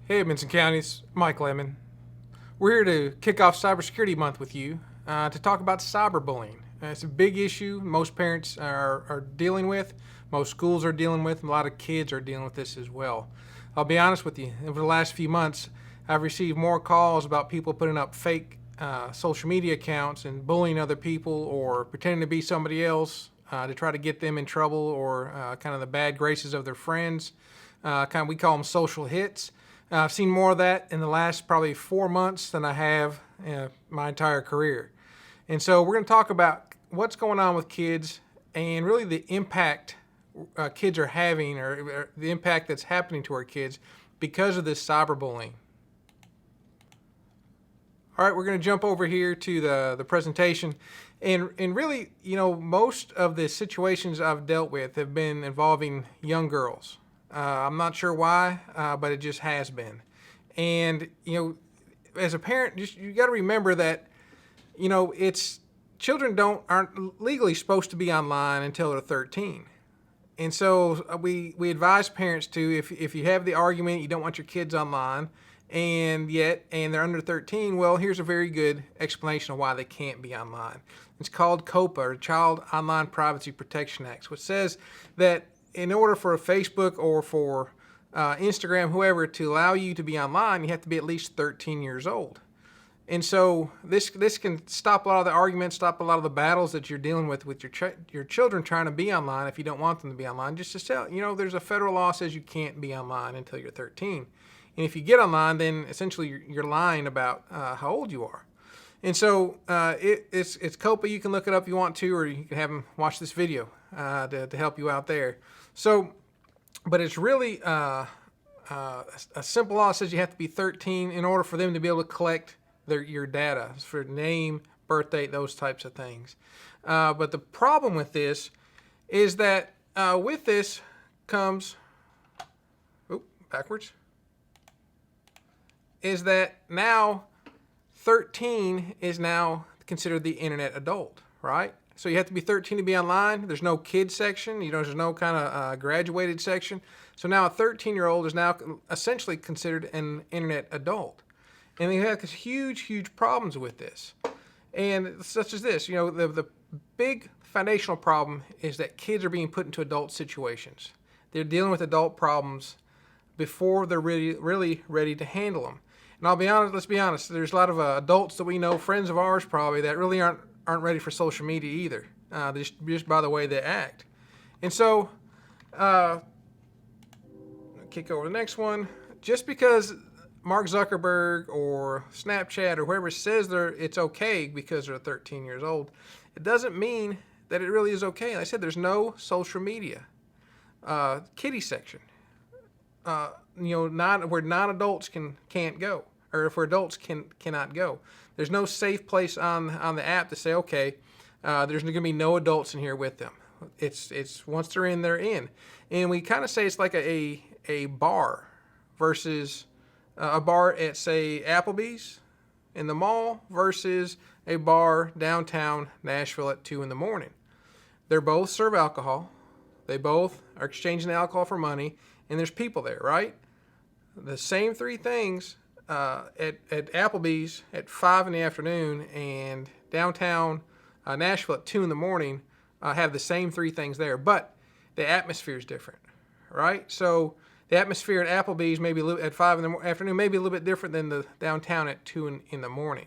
Hey, Edmonson County's Mike Lemon. We're here to kick off Cybersecurity Month with you to talk about cyberbullying. It's a big issue most parents are dealing with, most schools are dealing with, and a lot of kids are dealing with this as well. I'll be honest with you, over the last few months, I've received more calls about people putting up fake social media accounts and bullying other people or pretending to be somebody else to try to get them in trouble or kind of the bad graces of their friends. We call them social hits. I've seen more of that in the last probably 4 months than I have my entire career. And so we're going to talk about what's going on with kids and really the impact kids are having or the impact that's happening to our kids because of this cyberbullying. All right, we're going to jump over here to the presentation. And really, most of the situations I've dealt with have been involving young girls. I'm not sure why, but it just has been. And, as a parent, you got to remember that, it's children aren't legally supposed to be online until they're 13. And so we advise parents to, if you have the argument, you don't want your kids online, and they're under 13, well, here's a very good explanation of why they can't be online. It's called COPPA, or Child Online Privacy Protection Act, which says that in order for a Facebook or for Instagram, whoever, to allow you to be online, you have to be at least 13 years old. And so this can stop a lot of the arguments, stop a lot of the battles that you're dealing with your children trying to be online if you don't want them to be online. Just to tell, there's a federal law says you can't be online until you're 13. And if you get online, then essentially you're lying about how old you are. And so it's COPPA. You can look it up if you want to, or you can have them watch this video to help you out there. So, but it's really a simple law that says you have to be 13 in order for them to be able to collect your data for name, birth date, those types of things. But the problem with this is that with this comes, is that now 13 is now considered the internet adult, right? So you have to be 13 to be online. There's no kid section. There's no kind of graduated section. So now a 13-year-old is now essentially considered an internet adult. And they have huge, huge problems with this. And such as this, the big foundational problem is that kids are being put into adult situations. They're dealing with adult problems before they're really ready to handle them. And let's be honest, there's a lot of adults that we know, friends of ours probably, that really aren't ready for social media either, just by the way they act. And so, kick over the next one. Just because Mark Zuckerberg or Snapchat or whoever says it's okay because they're 13 years old, it doesn't mean that it really is okay. Like I said, there's no social media kiddie section. Where non-adults can't go, or if adults cannot go. There's no safe place on the app to say, okay, there's going to be no adults in here with them. It's once they're in, and we kind of say it's like a bar versus a bar at, say, Applebee's in the mall versus a bar downtown Nashville at 2 a.m. They both serve alcohol. They both are exchanging the alcohol for money, and there's people there, right? The same three things at Applebee's at 5 p.m. and downtown Nashville at 2 a.m. Have the same three things there, but the atmosphere is different, right? So the atmosphere at Applebee's maybe at 5 p.m. maybe a little bit different than the downtown at 2 a.m.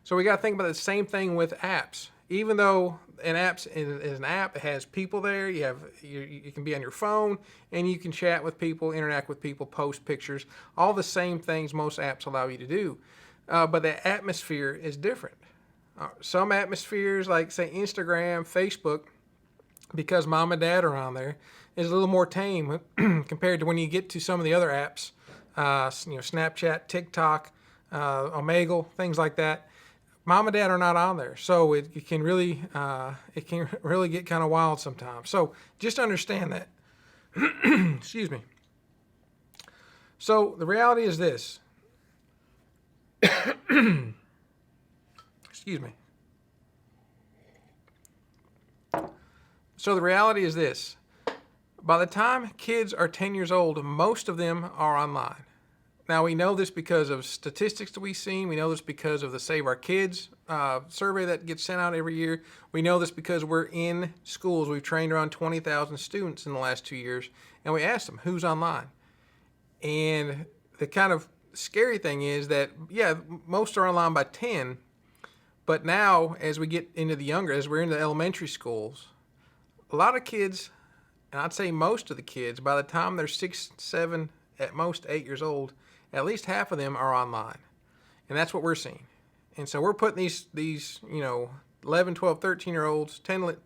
So we got to think about the same thing with apps. Even though an app is an app, it has people there. You can be on your phone and you can chat with people, interact with people, post pictures, all the same things most apps allow you to do. But the atmosphere is different. Some atmospheres, like say Instagram, Facebook, because mom and dad are on there, is a little more tame compared to when you get to some of the other apps, Snapchat, TikTok, Omegle, things like that. Mom and dad are not on there, so it can really get kind of wild sometimes. So just understand that. Excuse me. So the reality is this. Excuse me. So the reality is this. By the time kids are 10 years old, most of them are online. Now, we know this because of statistics that we've seen. We know this because of the Save Our Kids survey that gets sent out every year. We know this because we're in schools. We've trained around 20,000 students in the last 2 years, and we asked them, who's online? And the kind of scary thing is that, yeah, most are online by 10, but now as we get into the younger, as we're in the elementary schools, a lot of kids, and I'd say most of the kids, by the time they're 6, 7, at most 8 years old, at least half of them are online. And that's what we're seeing. And so we're putting these 11, 12, 13-year-olds, 10,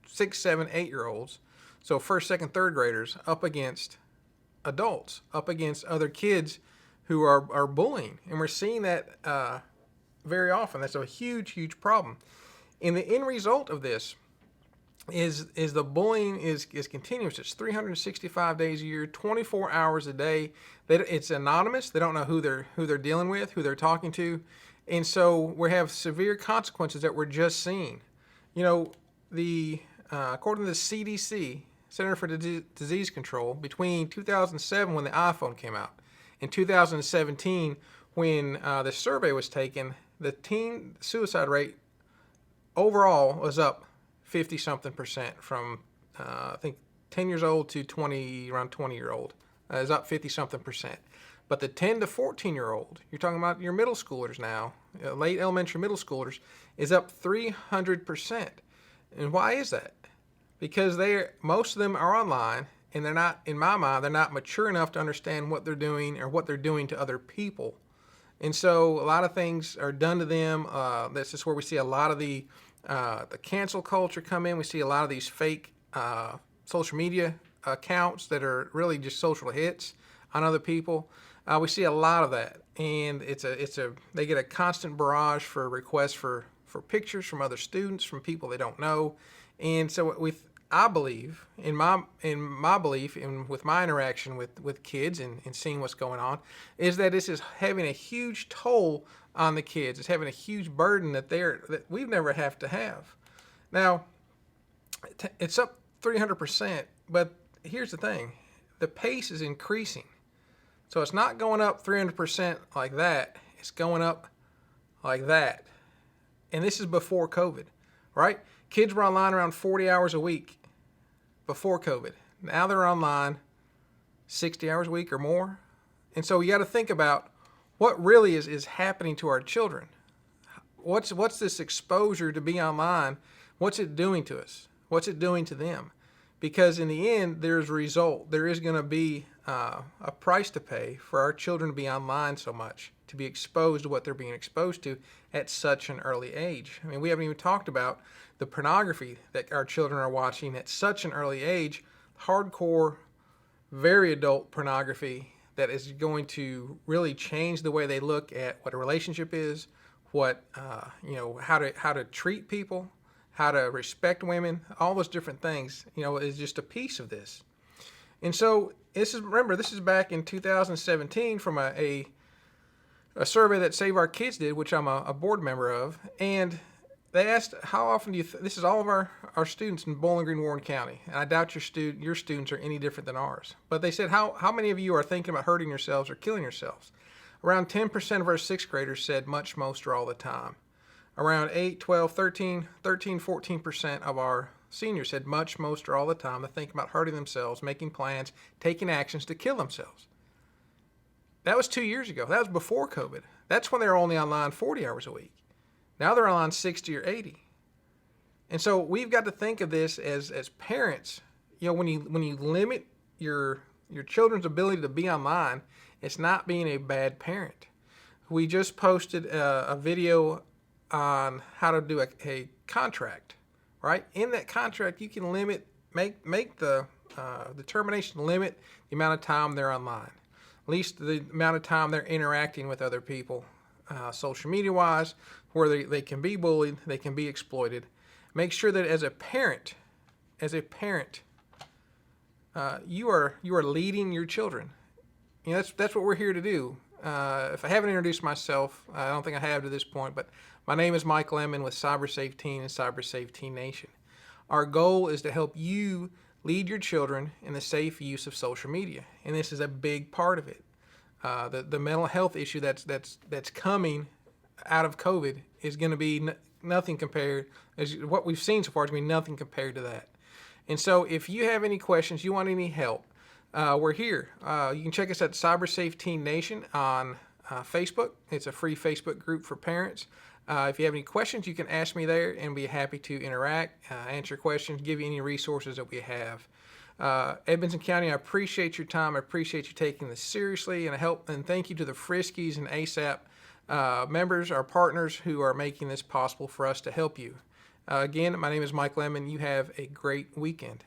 6, 7, 8-year-olds, so first, second, third graders, up against adults, up against other kids who are bullying. And we're seeing that very often. That's a huge, huge problem. And the end result of this is the bullying is continuous. It's 365 days a year, 24 hours a day. It's anonymous. They don't know who they're dealing with, who they're talking to, and so we have severe consequences that we're just seeing. According to the CDC, Center for Disease Control, between 2007 when the iPhone came out and 2017 when the survey was taken, the teen suicide rate overall was up 50-something% from I think 10 years old to around 20-year-old. Is up 50-something%. But the 10 to 14-year-old, you're talking about your middle schoolers now, late elementary middle schoolers, is up 300%. And why is that? Because most of them are online, and they're not, in my mind, they're not mature enough to understand what they're doing or what they're doing to other people. And so a lot of things are done to them. This is where we see a lot of the cancel culture come in. We see a lot of these fake social media accounts that are really just social hits on other people. We see a lot of that, and they get a constant barrage for requests for pictures from other students, from people they don't know. And so I believe, in my belief, and with my interaction with kids and seeing what's going on, is that this is having a huge toll on the kids. It's having a huge burden that we've never have to have. Now, it's up 300%, but here's the thing. The pace is increasing. So it's not going up 300% like that. It's going up like that. And this is before COVID, right? Kids were online around 40 hours a week before COVID. Now they're online 60 hours a week or more. And so you got to think about what really is happening to our children. What's this exposure to be online? What's it doing to us? What's it doing to them? Because in the end, there's a result. There is going to be a price to pay for our children to be online so much, to be exposed to what they're being exposed to at such an early age. I mean, we haven't even talked about the pornography that our children are watching at such an early age, hardcore, very adult pornography that is going to really change the way they look at what a relationship is, how to treat people, how to respect women, all those different things, is just a piece of this. And so this is back in 2017 from a survey that Save Our Kids did, which I'm a board member of, and they asked, how often do you this is all of our students in Bowling Green, Warren County, and I doubt your students are any different than ours, but they said, how many of you are thinking about hurting yourselves or killing yourselves? Around 10% of our sixth graders said much, most, or all the time. Around 8, 12, 13, 14% of our seniors said much, most, or all the time. They think about hurting themselves, making plans, taking actions to kill themselves. That was 2 years ago. That was before COVID. That's when they were only online 40 hours a week. Now they're online 60 or 80. And so we've got to think of this as parents. When you limit your children's ability to be online, it's not being a bad parent. We just posted a video on how to do a contract, right? In that contract, you can make the determination limit the amount of time they're online, at least the amount of time they're interacting with other people, social media-wise, where they can be bullied, they can be exploited. Make sure that as a parent, you are leading your children. That's what we're here to do. If I haven't introduced myself, I don't think I have to this point, but my name is Mike Lemon with CyberSafe Teen and CyberSafe Teen Nation. Our goal is to help you lead your children in the safe use of social media, and this is a big part of it. The mental health issue that's coming out of COVID is going to be nothing compared, as what we've seen so far is going to be nothing compared to that. And so if you have any questions, you want any help, we're here. You can check us at Cyber Safe Teen Nation on Facebook. It's a free Facebook group for parents. If you have any questions, you can ask me there and be happy to interact, answer questions, give you any resources that we have. Edmonson County, I appreciate your time. I appreciate you taking this seriously, and thank you to the Friskies and ASAP members, our partners who are making this possible for us to help you. Again, my name is Mike Lemon. You have a great weekend.